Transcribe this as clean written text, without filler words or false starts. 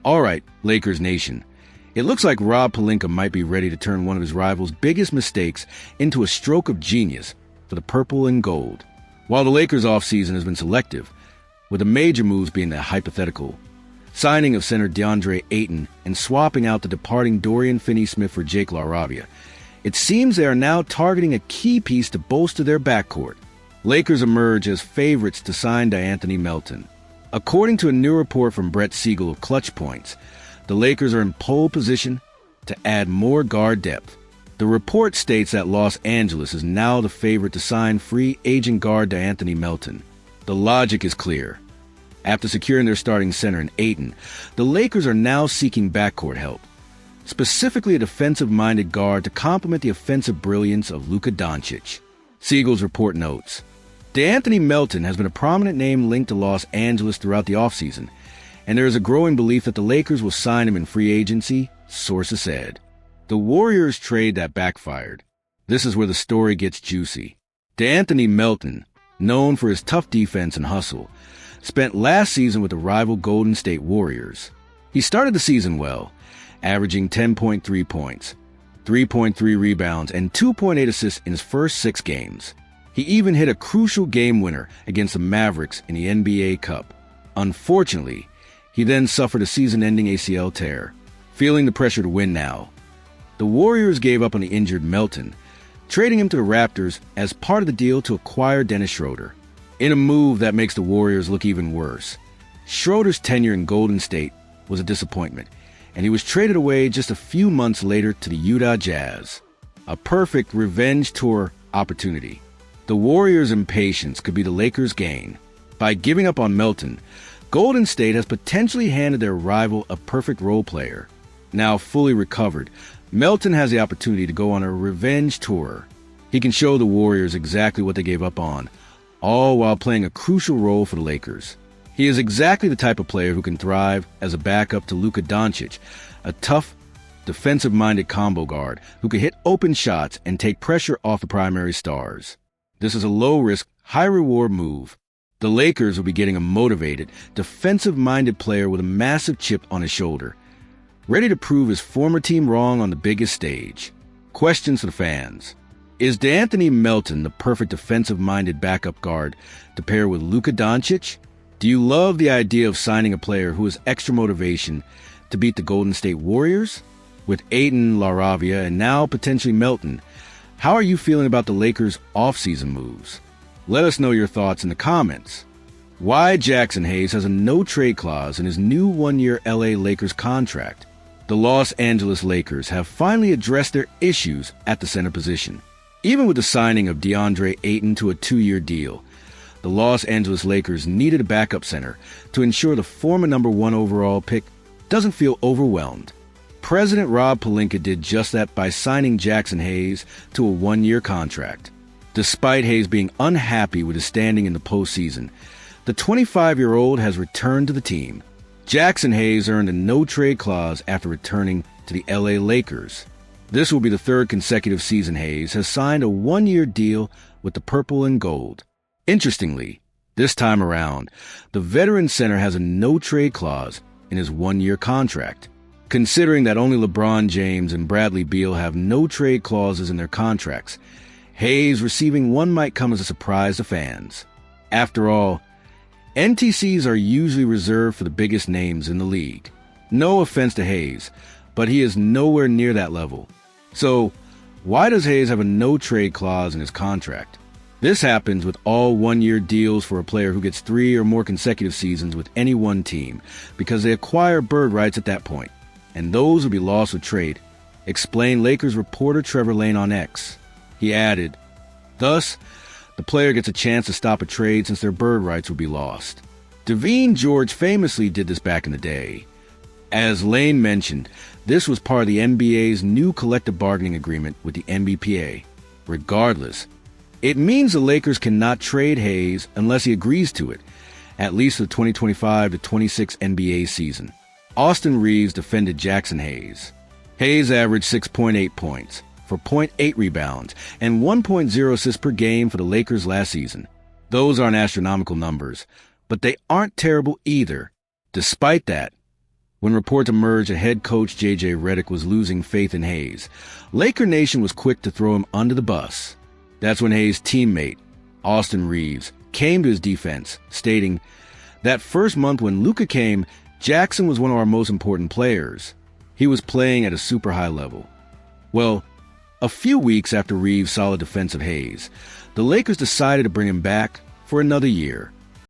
All right, Lakers Nation. It looks like Rob Pelinka might be ready to turn one of his rivals' biggest mistakes into a stroke of genius for the purple and gold. While the Lakers' offseason has been selective, with the major moves being the hypothetical signing of center DeAndre Ayton and swapping out the departing Dorian Finney-Smith for Jake LaRavia, it seems they are now targeting a key piece to bolster their backcourt. Lakers emerge as favorites to sign De'Anthony Melton. According to a new report from Brett Siegel of Clutch Points, the Lakers are in pole position to add more guard depth. The report states that Los Angeles is now the favorite to sign free agent guard De'Anthony Melton. The logic is clear. After securing their starting center in Ayton, the Lakers are now seeking backcourt help, specifically a defensive-minded guard to complement the offensive brilliance of Luka Doncic. Siegel's report notes, De'Anthony Melton has been a prominent name linked to Los Angeles throughout the offseason, and there is a growing belief that the Lakers will sign him in free agency, sources said. The Warriors trade that backfired. This is where the story gets juicy. De'Anthony Melton, known for his tough defense and hustle, spent last season with the rival Golden State Warriors. He started the season well, averaging 10.3 points, 3.3 rebounds, and 2.8 assists in his first 6 games. He even hit a crucial game winner against the Mavericks in the NBA Cup. Unfortunately, he then suffered a season-ending ACL tear. Feeling the pressure to win now, the Warriors gave up on the injured Melton, trading him to the Raptors as part of the deal to acquire Dennis Schroeder. In a move that makes the Warriors look even worse, Schroeder's tenure in Golden State was a disappointment, and he was traded away just a few months later to the Utah Jazz. A perfect revenge tour opportunity. The Warriors' impatience could be the Lakers' gain. By giving up on Melton, Golden State has potentially handed their rival a perfect role player. Now fully recovered, Melton has the opportunity to go on a revenge tour. He can show the Warriors exactly what they gave up on, all while playing a crucial role for the Lakers. He is exactly the type of player who can thrive as a backup to Luka Doncic, a tough, defensive-minded combo guard who can hit open shots and take pressure off the primary stars. This is a low-risk, high-reward move. The Lakers will be getting a motivated, defensive-minded player with a massive chip on his shoulder, ready to prove his former team wrong on the biggest stage. Questions for the fans. Is De'Anthony Melton the perfect defensive-minded backup guard to pair with Luka Doncic? Do you love the idea of signing a player who has extra motivation to beat the Golden State Warriors? With Ayton, LaRavia, and now potentially Melton, how are you feeling about the Lakers' offseason moves? Let us know your thoughts in the comments. Why Jackson Hayes has a no-trade clause in his new one-year LA Lakers contract. The Los Angeles Lakers have finally addressed their issues at the center position. Even with the signing of DeAndre Ayton to a 2-year deal, the Los Angeles Lakers needed a backup center to ensure the former number 1 overall pick doesn't feel overwhelmed. President Rob Pelinka did just that by signing Jackson Hayes to a 1-year contract. Despite Hayes being unhappy with his standing in the postseason, the 25-year-old has returned to the team. Jackson Hayes earned a no-trade clause after returning to the LA Lakers. This will be the 3rd consecutive season Hayes has signed a 1-year deal with the purple and gold. Interestingly, this time around, the veteran center has a no-trade clause in his 1-year contract. Considering that only LeBron James and Bradley Beal have no-trade clauses in their contracts, Hayes receiving one might come as a surprise to fans. After all, NTCs are usually reserved for the biggest names in the league. No offense to Hayes, but he is nowhere near that level. So, why does Hayes have a no-trade clause in his contract? This happens with all 1-year deals for a player who gets 3 or more consecutive seasons with any one team, because they acquire bird rights at that point, and those will be lost with trade, explained Lakers reporter Trevor Lane on X. He added, thus, the player gets a chance to stop a trade since their bird rights will be lost. Devine George famously did this back in the day. As Lane mentioned, this was part of the NBA's new collective bargaining agreement with the NBPA. Regardless, it means the Lakers cannot trade Hayes unless he agrees to it, at least for the 2025-26 NBA season. Austin Reeves defended Jackson Hayes. Hayes averaged 6.8 points, for 0.8 rebounds, and 1.0 assists per game for the Lakers last season. Those aren't astronomical numbers, but they aren't terrible either. Despite that, When reports emerged that head coach J.J. Redick was losing faith in Hayes, Laker Nation was quick to throw him under the bus. That's when Hayes' teammate, Austin Reeves, came to his defense, stating, "That first month when Luka came, Jackson was one of our most important players. He was playing at a super high level." Well, a few weeks after Reeves' solid defense of Hayes, the Lakers decided to bring him back for another year.